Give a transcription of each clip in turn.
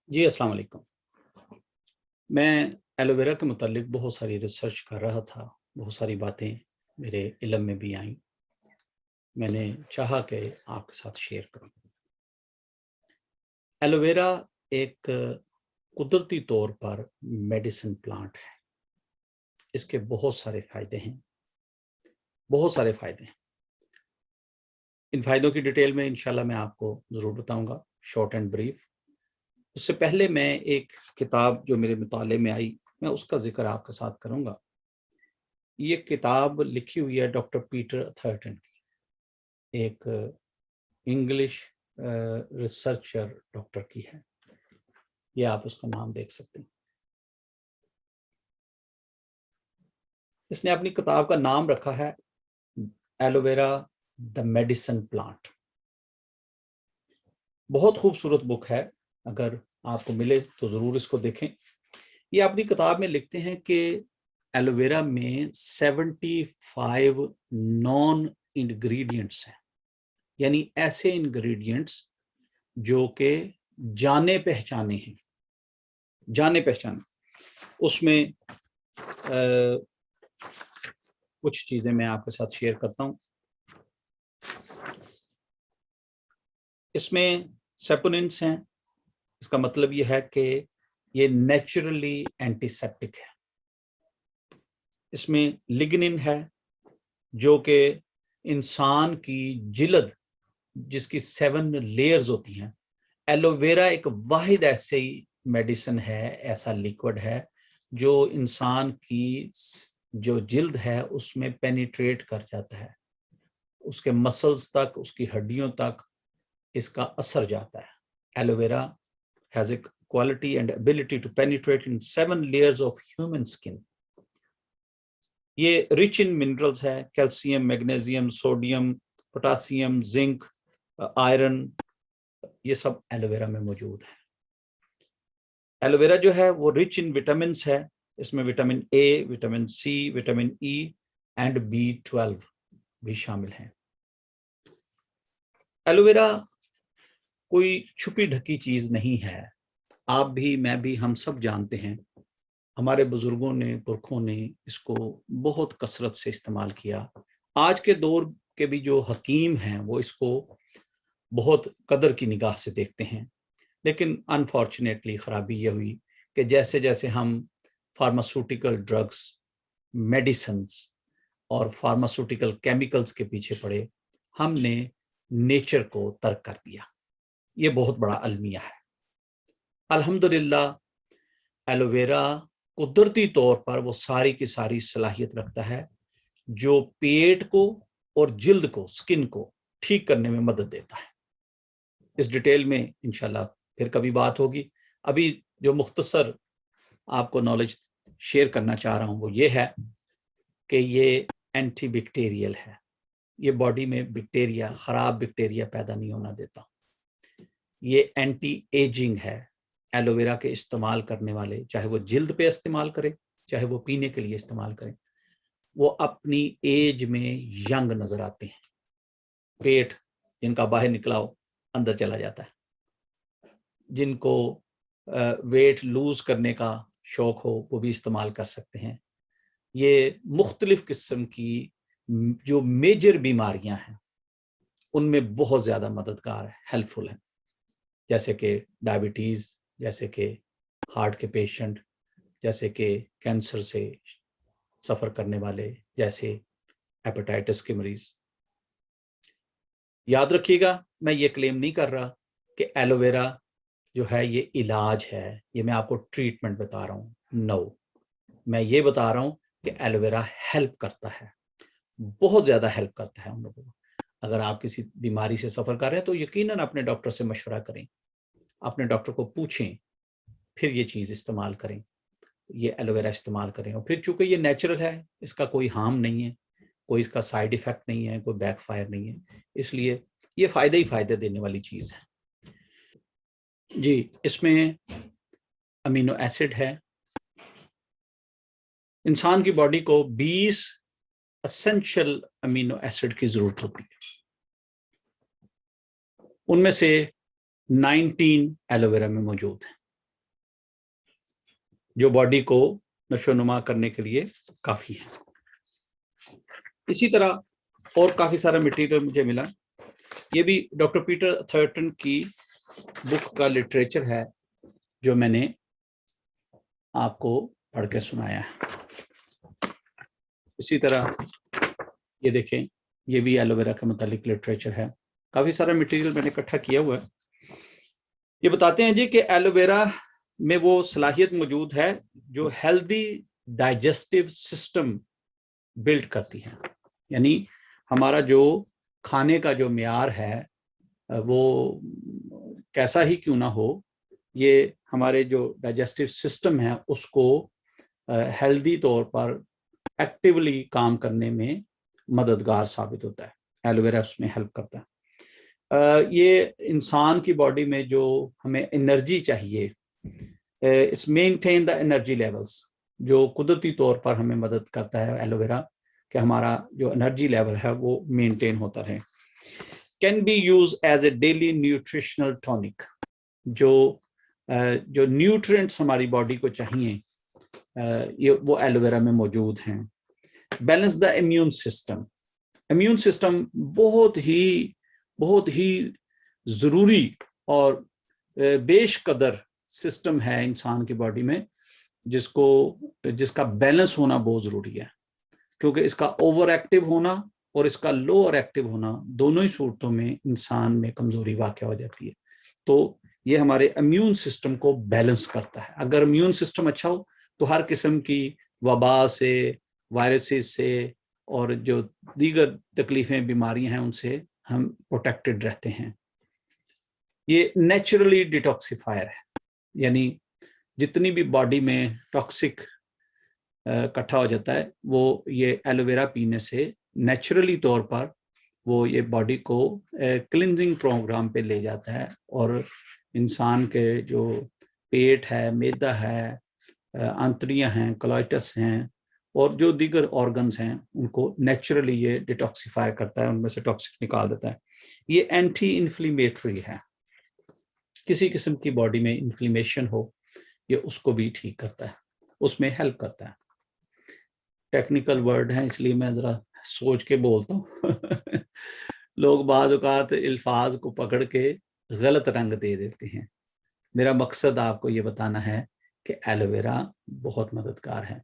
جی अस्सलाम वालेकुम। मैं एलोवेरा के मुतालिक बहुत सारी रिसर्च कर रहा था, बहुत सारी बातें मेरे इल्म में भी आईं। मैंने चाहा कि आपके साथ शेयर करूँ। एलोवेरा एक कुदरती तौर पर मेडिसिन प्लांट है। इसके बहुत सारे फ़ायदे हैं, बहुत सारे फ़ायदे हैं। इन फ़ायदों की डिटेल में इंशाल्लाह मैं आपको ज़रूर बताऊँगा, शॉर्ट एंड ब्रीफ। उससे पहले मैं एक किताब जो मेरे मुताले में आई, मैं उसका ज़िक्र आपके साथ करूँगा। ये किताब लिखी हुई है डॉक्टर पीटर थर्टन की, एक इंग्लिश रिसर्चर डॉक्टर की है। ये आप उसका नाम देख सकते हैं। इसने अपनी किताब का नाम रखा है एलोवेरा द मेडिसिन प्लांट। बहुत खूबसूरत बुक है, अगर आपको मिले तो ज़रूर इसको देखें। ये अपनी किताब में लिखते हैं कि एलोवेरा में 75 नॉन इंग्रेडिएंट्स हैं, यानी ऐसे इंग्रेडिएंट्स जो कि जाने पहचाने हैं, जाने पहचाने। उसमें कुछ चीज़ें मैं आपके साथ शेयर करता हूँ। इसमें सेपोनिन्स हैं, इसका मतलब ये है कि ये नेचुरली एंटीसेप्टिक है। इसमें लिग्निन है, जो कि इंसान की जिल्द जिसकी 7 लेयर्स होती हैं, एलोवेरा एक वाहिद ऐसी मेडिसिन है, ऐसा लिक्विड है जो इंसान की जो जिल्द है उसमें पेनिट्रेट कर जाता है, उसके मसल्स तक, उसकी हड्डियों तक इसका असर जाता है। Aloe vera has a quality and ability to penetrate in 7 layers of human skin. ये रिच इन मिनरल्स है, calcium, magnesium, sodium, potassium, zinc, iron, ये सब एलोवेरा में मौजूद है। एलोवेरा जो है वो रिच इन विटामिन है, इसमें vitamin A, vitamin C, vitamin E and B12 भी शामिल हैं। एलोवेरा कोई छुपी ढकी चीज नहीं है। आप भी, मैं भी, हम सब जानते हैं। हमारे बुजुर्गों ने, पुरखों ने इसको बहुत कसरत से इस्तेमाल किया। आज के दौर के भी जो हकीम हैं वो इसको बहुत कदर की निगाह से देखते हैं, लेकिन अनफॉर्चुनेटली ख़राबी ये हुई कि जैसे जैसे हम फार्मास्यूटिकल ड्रग्स, मेडिसिन्स और फार्मास्यूटिकल केमिकल्स के पीछे पड़े, हमने नेचर को तर्क कर दिया। ये बहुत बड़ा अलमिया है। अल्हम्दुलिल्लाह एलोवेरा कुदरती तौर पर वो सारी की सारी सलाहियत रखता है जो पेट को और जिल्द को, स्किन को ठीक करने में मदद देता है। इस डिटेल में इंशाल्लाह फिर कभी बात होगी। अभी जो मुख्तसर आपको नॉलेज शेयर करना चाह रहा हूँ वो ये है कि ये एंटी बैक्टीरियल है। ये बॉडी में बैक्टीरिया, ख़राब बैक्टीरिया पैदा नहीं होना देता। ये एंटी एजिंग है। एलोवेरा के इस्तेमाल करने वाले, चाहे वो जिल्द पे इस्तेमाल करें, चाहे वो पीने के लिए इस्तेमाल करें, वो अपनी एज में यंग नजर आते हैं। पेट जिनका बाहर निकला हो अंदर चला जाता है। जिनको वेट लूज करने का शौक हो वो भी इस्तेमाल कर सकते हैं। ये मुख्तलिफ किस्म की जो मेजर बीमारियां हैं उनमें बहुत ज़्यादा मददगार है, हेल्पफुल है। जैसे कि डायबिटीज़, जैसे कि हार्ट के पेशेंट, जैसे कि कैंसर से सफ़र करने वाले, जैसे हेपेटाइटिस के मरीज़। याद रखिएगा, मैं ये क्लेम नहीं कर रहा कि एलोवेरा जो है ये इलाज है, ये मैं आपको ट्रीटमेंट बता रहा हूँ। नो, मैं ये बता रहा हूँ कि एलोवेरा हेल्प करता है, बहुत ज़्यादा हेल्प करता है उन लोगों को। अगर आप किसी बीमारी से सफ़र कर रहे हैं तो यकीनन अपने डॉक्टर से मशवरा करें, अपने डॉक्टर को पूछें, फिर ये चीज़ इस्तेमाल करें, ये एलोवेरा इस्तेमाल करें। और फिर चूँकि ये नेचुरल है, इसका कोई हार्म नहीं है, कोई इसका साइड इफ़ेक्ट नहीं है, कोई बैकफायर नहीं है, इसलिए ये फ़ायदे ही फ़ायदे देने वाली चीज़ है। जी, इसमें अमीनो एसिड है। इंसान की बॉडी को 20 एसेंशियल अमीनो एसिड की ज़रूरत होती है। उनमें से 19 एलोवेरा में मौजूद है। जो बॉडी को नशोनुमा करने के लिए काफी है। इसी तरह और काफी सारा मटेरियल मुझे मिला। ये भी डॉक्टर पीटर थर्टन की बुक का लिटरेचर है जो मैंने आपको पढ़ के सुनाया है। इसी तरह ये देखें, ये भी एलोवेरा के मुतालिक लिटरेचर है। काफी सारा मटेरियल मैंने इकट्ठा किया हुआ है। ये बताते हैं जी कि एलोवेरा में वो सलाहियत मौजूद है जो हेल्दी डाइजेस्टिव सिस्टम बिल्ड करती है। यानी हमारा जो खाने का जो मियार है वो कैसा ही क्यों ना हो, ये हमारे जो डाइजेस्टिव सिस्टम है उसको हेल्दी तौर पर एक्टिवली काम करने में मददगार साबित होता है। एलोवेरा उसमें हेल्प करता है। ये इंसान की बॉडी में जो हमें एनर्जी चाहिए, it's maintain the energy levels, जो कुदरती तौर पर हमें मदद करता है एलोवेरा कि हमारा जो एनर्जी लेवल है वो मेंटेन होता रहे। Can be use as a daily nutritional tonic, जो न्यूट्रिएंट्स हमारी बॉडी को चाहिए ये वो एलोवेरा में मौजूद हैं। Balance the immune system, immune system बहुत ही ज़रूरी और बेशकदर सिस्टम है इंसान की बॉडी में, जिसका बैलेंस होना बहुत ज़रूरी है, क्योंकि इसका ओवर एक्टिव होना और इसका लोअर एक्टिव होना दोनों ही सूरतों में इंसान में कमज़ोरी वाक़ हो जाती है। तो ये हमारे इम्यून सिस्टम को बैलेंस करता है। अगर इम्यून सिस्टम अच्छा हो तो हर किस्म की वबा से, वायरसेस से और जो दीगर तकलीफ़ें, बीमारियां हैं उनसे हम प्रोटेक्टेड रहते हैं। ये नेचुरली डिटॉक्सिफायर है, यानी जितनी भी बॉडी में टॉक्सिक इकट्ठा हो जाता है वो ये एलोवेरा पीने से नेचुरली तौर पर वो ये बॉडी को क्लिनजिंग प्रोग्राम पे ले जाता है और इंसान के जो पेट है, मैदा है, आंतड़ियां हैं, कोलाइटस हैं और जो दीगर ऑर्गन्स हैं उनको नेचुरली ये डिटॉक्सिफाई करता है, उनमें से टॉक्सिक निकाल देता है। ये एंटी इन्फ्लेमेटरी है, किसी किस्म की बॉडी में इन्फ्लेमेशन हो ये उसको भी ठीक करता है, उसमें हेल्प करता है। टेक्निकल वर्ड है इसलिए मैं ज़रा सोच के बोलता हूँ लोग बाज़ औक़ात अल्फाज को पकड़ के गलत रंग दे देते हैं। मेरा मकसद आपको ये बताना है कि एलोवेरा बहुत मददगार है।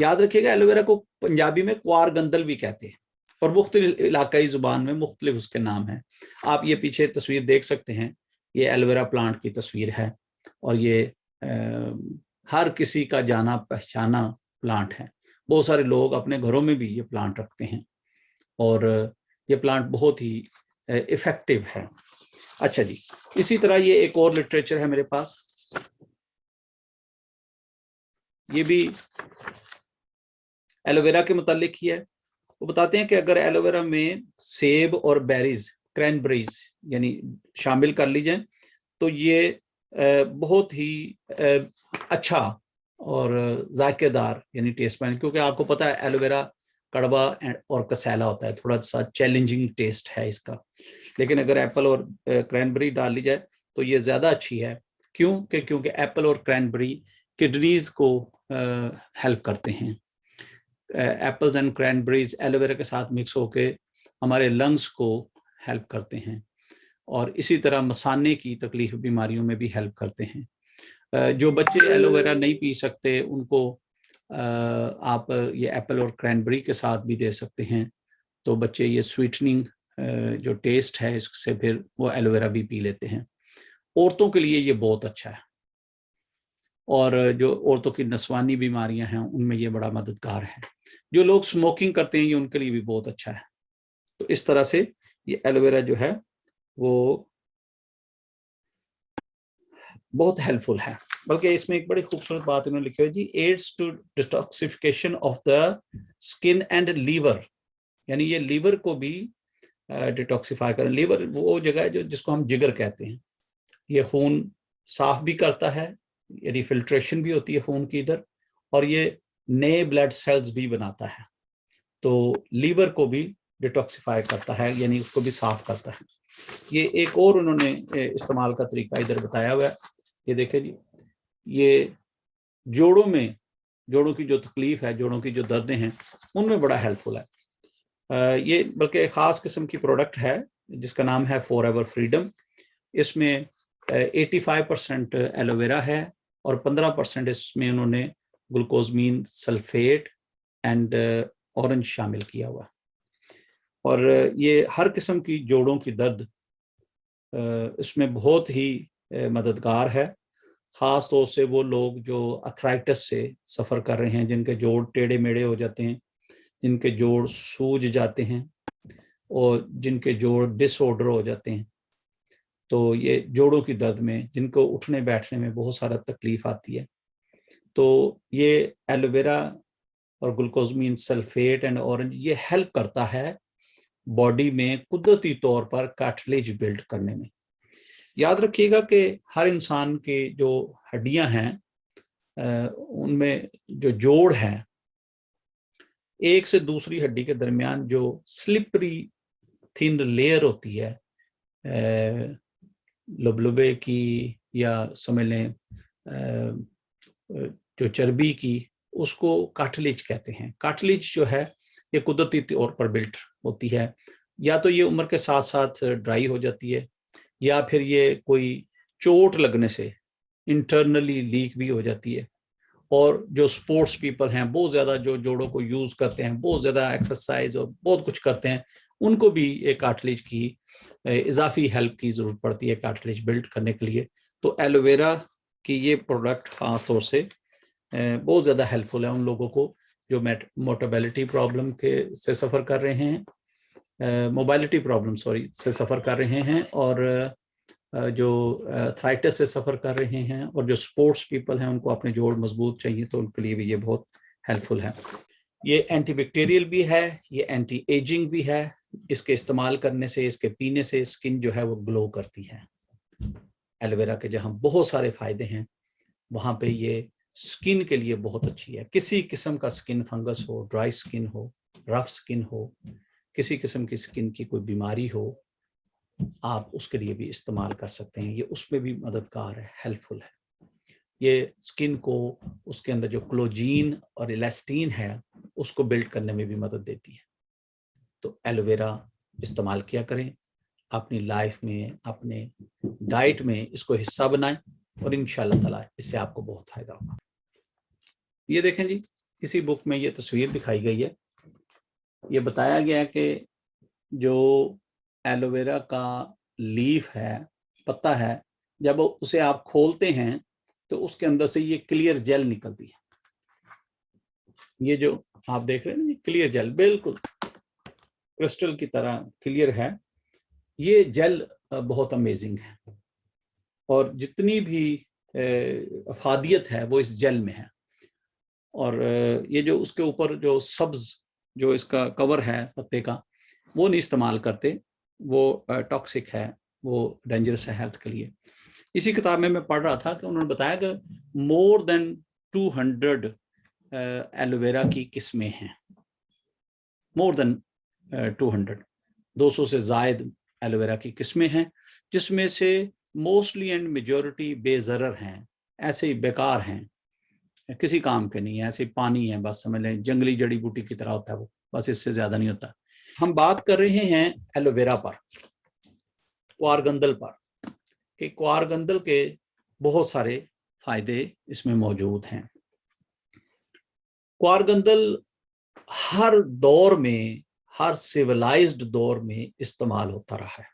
याद रखिएगा एलोवेरा को पंजाबी में क्वार गंदल भी कहते हैं और मुख्तलिफ इलाकाई ज़ुबान में मुख्तलिफ उसके नाम हैं। आप ये पीछे तस्वीर देख सकते हैं, ये एलोवेरा प्लांट की तस्वीर है और ये हर किसी का जाना पहचाना प्लांट है। बहुत सारे लोग अपने घरों में भी ये प्लांट रखते हैं और ये प्लांट बहुत ही इफ़ेक्टिव है। अच्छा जी, इसी तरह ये एक और लिटरेचर है मेरे पास, ये भी एलोवेरा के मुतालिक ही है। वो बताते हैं कि अगर एलोवेरा में सेब और बेरीज, क्रैनबेरीज यानी शामिल कर ली जाए तो ये बहुत ही अच्छा और जायकेदार यानी टेस्ट में, क्योंकि आपको पता है एलोवेरा कड़वा और कसैला होता है, थोड़ा सा चैलेंजिंग टेस्ट है इसका। लेकिन अगर एप्पल और क्रैनबेरी डाल ली जाए तो ये ज़्यादा अच्छी है। क्योंकि एप्पल और क्रैनबेरी किडनीज को हेल्प करते हैं। एप्पल्स एंड क्रैनबेरीज एलोवेरा के साथ मिक्स होके हमारे लंग्स को हेल्प करते हैं और इसी तरह मसाने की तकलीफ बीमारियों में भी हेल्प करते हैं। जो बच्चे एलोवेरा नहीं पी सकते उनको आप ये एप्पल और क्रैनबेरी के साथ भी दे सकते हैं, तो बच्चे ये स्वीटनिंग जो टेस्ट है इससे फिर वो एलोवेरा भी पी लेते हैं। औरतों के लिए ये बहुत अच्छा है और जो औरतों की नस्वानी बीमारियां हैं उनमें ये बड़ा मददगार है। जो लोग स्मोकिंग करते हैं ये उनके लिए भी बहुत अच्छा है। तो इस तरह से ये एलोवेरा जो है वो बहुत हेल्पफुल है। बल्कि इसमें एक बड़ी खूबसूरत बात इन्होंने लिखी है जी, aids to detoxification of the skin and liver, यानी ये लीवर को भी डिटॉक्सिफाई करें। लीवर वो जगह है जो जिसको हम जिगर कहते हैं, ये खून साफ भी करता है, यानी फिल्ट्रेशन भी होती है खून की इधर, और ये नए ब्लड सेल्स भी बनाता है। तो लीवर को भी डिटॉक्सिफाई करता है, यानी उसको भी साफ करता है। ये एक और उन्होंने इस्तेमाल का तरीका इधर बताया हुआ है, ये देखें जी, ये जोड़ों में, जोड़ों की जो तकलीफ है, जोड़ों की जो दर्दें हैं, उनमें बड़ा हेल्पफुल है। ये बल्कि ख़ास किस्म की प्रोडक्ट है जिसका नाम है फॉरएवर फ्रीडम। इसमें 85% एलोवेरा है और 15% इसमें उन्होंने ग्लूकोजमीन सल्फेट एंड ऑरेंज शामिल किया हुआ। और ये हर किस्म की जोड़ों की दर्द इसमें बहुत ही मददगार है। ख़ास तौर से वो लोग जो अर्थराइटिस से सफ़र कर रहे हैं, जिनके जोड़ टेढ़े मेढ़े हो जाते हैं, जिनके जोड़ सूज जाते हैं और जिनके जोड़ डिसऑर्डर हो जाते हैं, तो ये जोड़ों की दर्द में, जिनको उठने बैठने में बहुत सारा तकलीफ आती है, तो ये एलोवेरा और ग्लूकोजमीन सल्फेट एंड ऑरेंज ये हेल्प करता है बॉडी में कुदरती तौर पर कार्टिलेज बिल्ड करने में। याद रखिएगा कि हर इंसान के जो हड्डियां हैं उनमें जो जोड़ है, एक से दूसरी हड्डी के दरमियान जो स्लिपरी थिन लेयर होती है लबलबे की या समझ लें जो चर्बी की, उसको कार्टिलेज कहते हैं। कार्टिलेज जो है ये कुदरती तौर पर बिल्ट होती है, या तो ये उम्र के साथ साथ ड्राई हो जाती है, या फिर ये कोई चोट लगने से इंटरनली लीक भी हो जाती है। और जो स्पोर्ट्स पीपल हैं, बहुत ज़्यादा जो जोड़ों को यूज़ करते हैं, बहुत ज़्यादा एक्सरसाइज और बहुत कुछ करते हैं, उनको भी एक कार्टिलेज की इजाफी हेल्प की ज़रूरत पड़ती है कार्टिलेज बिल्ड करने के लिए। तो एलोवेरा की ये प्रोडक्ट ख़ास तौर से बहुत ज़्यादा हेल्पफुल है उन लोगों को जो मोटेबिलिटी प्रॉब्लम के से सफ़र कर रहे हैं, मोबाइलिटी प्रॉब्लम से सफ़र कर रहे हैं, और जो अर्थराइटिस से सफ़र कर रहे हैं, और जो स्पोर्ट्स पीपल हैं उनको अपने जोड़ मजबूत चाहिए, तो उनके लिए भी ये बहुत हेल्पफुल है। ये एंटी बैक्टीरियल भी है, ये एंटी एजिंग भी है। इसके इस्तेमाल करने से, इसके पीने से स्किन जो है वो ग्लो करती है। एलोवेरा के जहाँ बहुत सारे फ़ायदे हैं, वहाँ पे ये स्किन के लिए बहुत अच्छी है। किसी किस्म का स्किन फंगस हो, ड्राई स्किन हो, रफ स्किन हो, किसी किस्म की स्किन की कोई बीमारी हो, आप उसके लिए भी इस्तेमाल कर सकते हैं। ये उसमें भी मददगार है, हेल्पफुल है। ये स्किन को, उसके अंदर जो कोलेजन और इलास्टिन है, उसको बिल्ड करने में भी मदद देती है। तो एलोवेरा इस्तेमाल किया करें, अपनी लाइफ में, अपने डाइट में इसको हिस्सा बनाएं, और इंशाअल्लाह ताला इससे आपको बहुत फ़ायदा होगा। ये देखें जी, इसी बुक में ये तस्वीर दिखाई गई है। ये बताया गया है कि जो एलोवेरा का लीफ है, पत्ता है, जब उसे आप खोलते हैं तो उसके अंदर से ये क्लियर जेल निकलती है। ये जो आप देख रहे हैं ना, ये क्लियर जेल बिल्कुल क्रिस्टल की तरह क्लियर है। ये जेल बहुत अमेजिंग है, और जितनी भी अफादियत है वो इस जेल में है। और ये जो उसके ऊपर जो सब्ज जो इसका कवर है पत्ते का, वो नहीं इस्तेमाल करते, वो टॉक्सिक है, वो डेंजरस है हेल्थ के लिए। इसी किताब में मैं पढ़ रहा था कि उन्होंने बताया कि मोर देन 200 एलोवेरा की किस्में हैं, मोर देन 200 से ज़ायद एलोवेरा की किस्में हैं, जिसमें से मोस्टली एंड मेजॉरिटी बेज़रर हैं, ऐसे ही बेकार हैं, किसी काम के नहीं है, ऐसे पानी है, बस समझ लें जंगली जड़ी बूटी की तरह होता है वो, बस इससे ज़्यादा नहीं होता। हम बात कर रहे हैं एलोवेरा पर, क्वारगंदल पर, कि क्वारगंदल के बहुत सारे फायदे इसमें मौजूद हैं। क्वारगंदल हर दौर में, हर सिविलाइज्ड दौर में इस्तेमाल होता रहा है।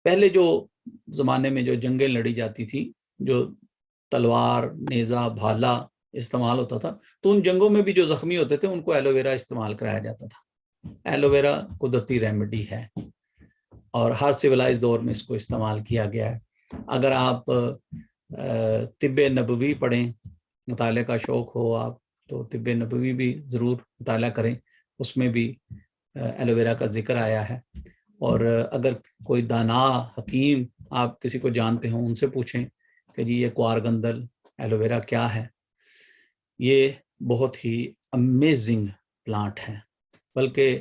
पहले जो ज़माने में जो जंगें लड़ी जाती थी, जो तलवार, नेज़ा, भाला इस्तेमाल होता था, तो उन जंगों में भी जो ज़ख्मी होते थे उनको एलोवेरा इस्तेमाल कराया जाता था। एलोवेरा कुदरती रेमेडी है और हर सिविलाइज्ड दौर में इसको इस्तेमाल किया गया है। अगर आप तिब्बे नबवी पढ़ें, मुताले का शौक़ हो आप, तो तिब्बे नबवी भी ज़रूर मुताला करें, उसमें भी एलोवेरा का ज़िक्र आया है। और अगर कोई दाना हकीम आप किसी को जानते हो, उनसे पूछें कि जी ये क्वारगंदल एलोवेरा क्या है। ये बहुत ही अमेजिंग प्लांट है, बल्कि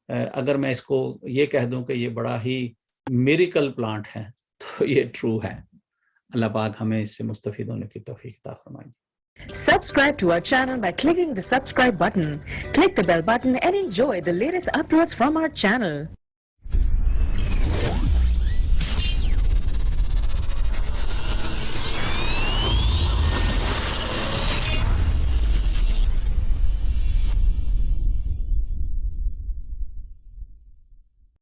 अगर मैं इसको ये कह दूं कि ये बड़ा ही मिरेकल प्लांट है, तो ये ट्रू है। अल्लाह पाक हमें इससे मुस्तफ़ीद होने की तौफीक अता फरमाए। Subscribe to our channel by clicking the subscribe button. Click the bell button and enjoy the latest uploads from our channel.